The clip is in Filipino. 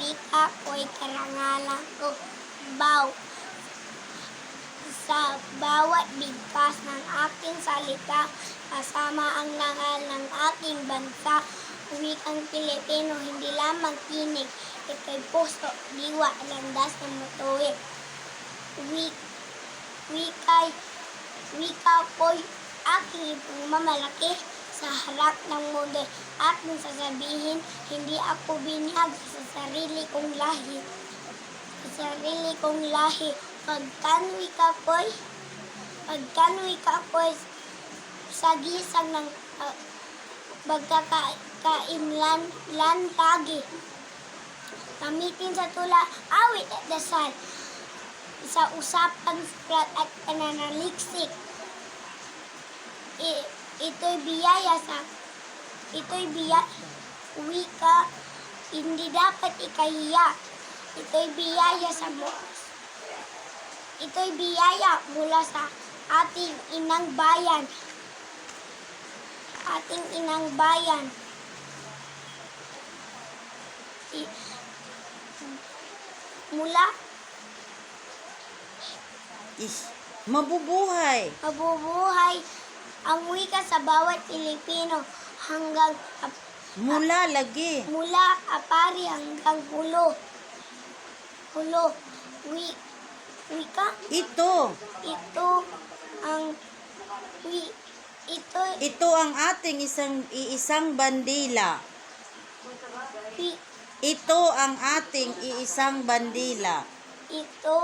wika ko'y karangalan ko baw sa bawat bigkas ng aking salita, kasama ang langal ng aking bansa. Wikang Pilipino, hindi lamang tinig, ito'y puso, diwa, landas ng matuwid. Wika ko'y aking ipagmamalaki sa harap ng mundo at nang sasabihin, hindi ako binyag sa sarili kong lahi. Pagkanwi ka ko'y sagisag ng pagkakainlan lagi. Gamitin sa tula, awit at dasal, sa usapang sulat at pananaliksik. Ito'y wika, hindi dapat ikahiya. Ito'y biyaya mula sa ating inang bayan. Mabubuhay ang wika sa bawat Pilipino hanggang mula apari hanggang hulo. Wika? Ito ang ating iisang bandila. wi- Ito ang ating iisang bandila. ito